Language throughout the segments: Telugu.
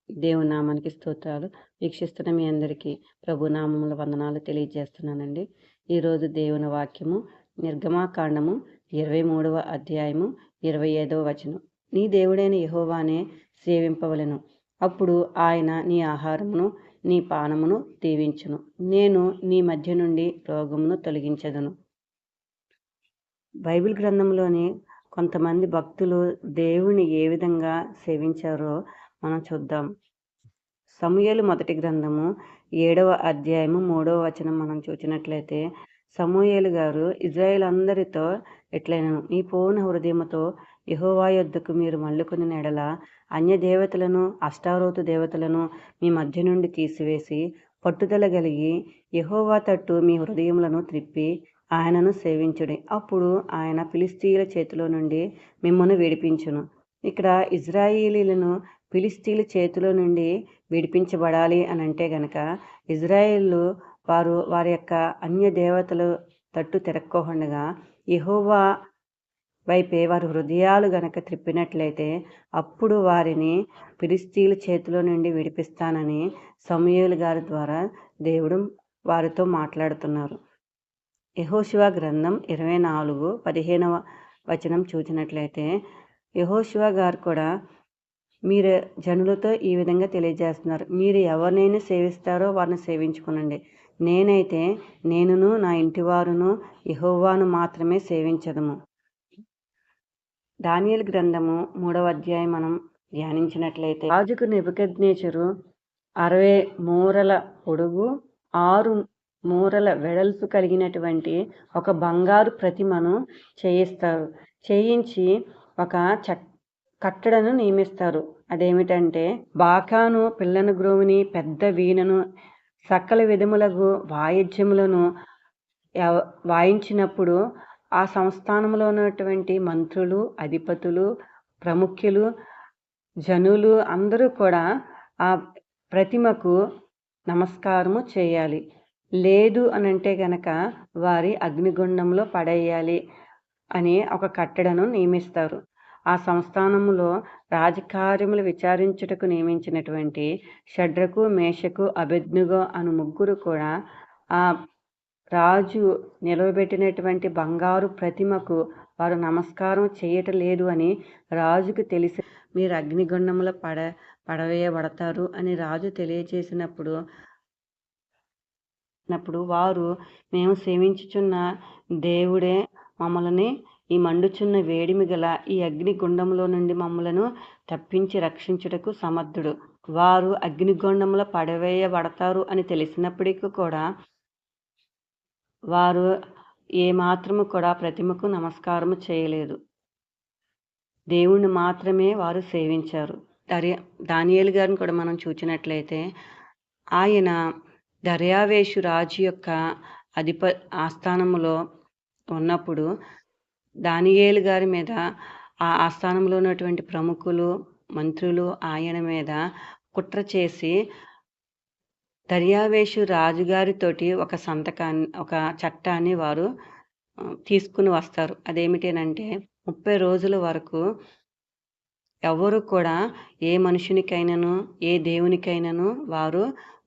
దేవుని నామానికి స్తోత్రాలు. వీక్షిస్తున్న మీ అందరికీ ప్రభు నామముల వందనాలు తెలియజేస్తున్నానండి. ఈరోజు దేవుని వాక్యము నిర్గమాకాండము 23వ అధ్యాయము 25వ వచనం. నీ దేవుడైన యెహోవానే సేవింపవలెను. అప్పుడు ఆయన నీ ఆహారమును నీ పానమును దీవించును. నేను నీ మధ్య నుండి రోగమును తొలగించెదను. బైబిల్ గ్రంథంలోని కొంతమంది భక్తులు దేవుని ఏ విధంగా సేవించారో మనం చూద్దాం. సమూయేలు మొదటి గ్రంథము 7వ అధ్యాయము 3వ వచనం మనం చూసినట్లయితే, సమూయేలు గారు ఇజ్రాయేల్ అందరితో ఎట్లైనను మీ పూర్ణ హృదయముతో యెహోవా యొద్దకు మీరు మళ్ళుకుని నెడల అన్య దేవతలను అష్టారోతు దేవతలను మీ మధ్య నుండి తీసివేసి పట్టుదల కలిగి యెహోవా తట్టు మీ హృదయములను త్రిప్పి ఆయనను సేవించుడి. అప్పుడు ఆయన ఫిలిష్తీయుల చేతిలో నుండి మిమ్మల్ని విడిపించును. ఇక్కడ ఇజ్రాయేలీలను ఫిలిష్తీయుల చేతిలో నుండి విడిపించబడాలి అని అంటే గనక ఇజ్రాయేలు వారి యొక్క అన్య దేవతలు తట్టు తిరక్కోకుండా యెహోవా వైపే వారి హృదయాలు గనక త్రిప్పినట్లయితే అప్పుడు వారిని ఫిలిష్తీయుల చేతిలో నుండి విడిపిస్తానని సమూయేలు గారి ద్వారా దేవుడు వారితో మాట్లాడుతున్నారు. యెహోషువ గ్రంథం 24:15వ వచనం చూసినట్లయితే యెహోషువ గారు కూడా మీరు జనులతో ఈ విధంగా తెలియజేస్తున్నారు, మీరు ఎవరినైనా సేవిస్తారో వారిని సేవించుకునండి, నేనైతే నేనును నా ఇంటివారును యెహోవాను మాత్రమే సేవించదము. దానియేలు గ్రంథము 3వ అధ్యాయం మనం ధ్యానించినట్లయితే రాజుకు నెబుకద్నెజరు 60 మూరల పొడుగు 6 మూరల వెడల్పు కలిగినటువంటి ఒక బంగారు ప్రతిమను చేయించి ఒక కట్టడను నియమిస్తారు. అదేమిటంటే బాకాను పిల్లను గ్రోవిని పెద్ద వీణను సకల విధములకు వాయిద్యములను వాయించినప్పుడు ఆ సంస్థానంలో ఉన్నటువంటి మంత్రులు, అధిపతులు, ప్రముఖులు, జనులు అందరూ కూడా ఆ ప్రతిమకు నమస్కారము చేయాలి. లేదు అనంటే గనక వారి అగ్నిగుండంలో పడేయాలి అని ఒక కట్టడను నియమిస్తారు. ఆ సంస్థానములో రాజకార్యములు విచారించుటకు నియమించినటువంటి షడ్రకు, మేషకు, అబేద్నెగో అను ముగ్గురు కూడా ఆ రాజు నిలవబెట్టినటువంటి బంగారు ప్రతిమకు వారు నమస్కారం చేయటం లేదు అని రాజుకు తెలిసి మీరు అగ్నిగుండంలో పడవేయబడతారు అని రాజు తెలియజేసినప్పుడు వారు మేము సేవించుచున్న దేవుడే మమ్మల్ని ఈ మండుచున్న వేడిమి గల ఈ అగ్నిగుండంలో నుండి మమ్మలను తప్పించి రక్షించుటకు సమర్థుడు. వారు అగ్నిగుండంలో పడవేయబడతారు అని తెలిసినప్పటికీ కూడా వారు ఏమాత్రము కూడా ప్రతిమకు నమస్కారము చేయలేదు. దేవుణ్ణి మాత్రమే వారు సేవించారు. దానియేలు గారిని కూడా మనం చూసినట్లయితే ఆయన దర్యావేషు రాజు యొక్క ఆస్థానములో ఉన్నప్పుడు దానియేలు గారి మీద ఆ ఆస్థానంలో ఉన్నటువంటి ప్రముఖులు, మంత్రులు ఆయన మీద కుట్ర చేసి దర్యావేషు రాజుగారితోటి ఒక చట్టాన్ని వారు తీసుకుని వస్తారు. అదేమిటేనంటే 30 రోజుల వరకు ఎవరు కూడా ఏ మనుషునికైనాను ఏ దేవునికైనాను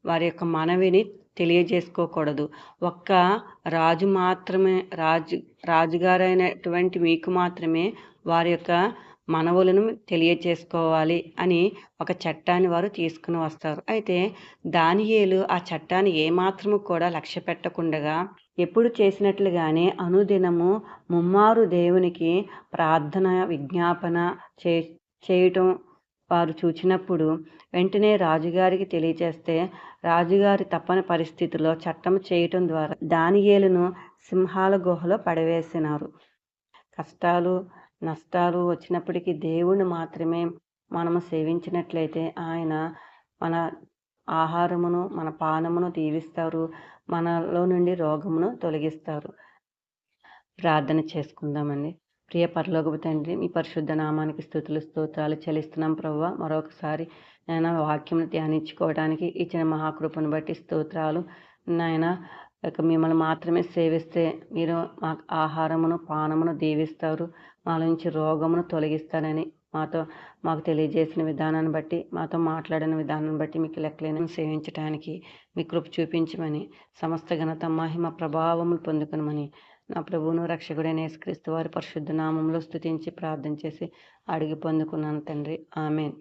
వారి యొక్క మనవిని తెలియజేసుకోకూడదు. ఒక్క రాజు మాత్రమే రాజుగారైనటువంటి మీకు మాత్రమే వారి యొక్క మనవులను తెలియజేసుకోవాలి అని ఒక చట్టాన్ని వారు తీసుకుని వస్తారు. అయితే దానియేలు ఆ చట్టాన్ని ఏమాత్రము కూడా లక్ష్య పెట్టకుండా ఎప్పుడు చేసినట్లుగానే అనుదినము ముమ్మారు దేవునికి ప్రార్థన విజ్ఞాపన చేయటం వారు చూచినప్పుడు వెంటనే రాజుగారికి తెలియజేస్తే రాజుగారి తప్పని పరిస్థితిలో చట్టం చేయటం ద్వారా దానియేలును సింహాల గుహలో పడవేసినారు. కష్టాలు నష్టాలు వచ్చినప్పటికీ దేవుణ్ణి మాత్రమే మనము సేవించినట్లయితే ఆయన మన ఆహారమును మన పానమును దీవిస్తారు, మనలో నుండి రోగమును తొలగిస్తారు. ప్రార్థన చేసుకుందామండి. ప్రియ పరలోకపు తండ్రి, మీ పరిశుద్ధ నామానికి స్తుతులు స్తోత్రాలు చెల్లిస్తున్నాం ప్రభువా. మరొకసారి నాయన వాక్యం ధ్యానించుకోవడానికి ఇచ్చిన మహాకృపను బట్టి స్తోత్రాలు నాయన. మిమ్మల్ని మాత్రమే సేవిస్తే మీరు మా ఆహారమును పానమును దీవిస్తారు, మా నుంచి రోగమును తొలగిస్తారని మాకు తెలియజేసిన విధానాన్ని బట్టి, మాతో మాట్లాడిన విధానాన్ని బట్టి మీకు లెక్కలేని సేవించడానికి మీ కృప చూపించమని, సమస్త ఘనత మహిమ ప్రభావములు పొందుకునమని నా ప్రభువును రక్షకుడైన యేసుక్రీస్తు వారి పరిశుద్ధ నామంలో స్తుతించి ప్రార్థన చేసి అడిగి పొందుకున్నాను తండ్రి. ఆమెన్.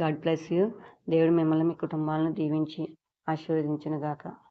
God bless you. దేవుడు మిమ్మల్ని మీ కుటుంబాలను దీవించి ఆశీర్వదించును గాక.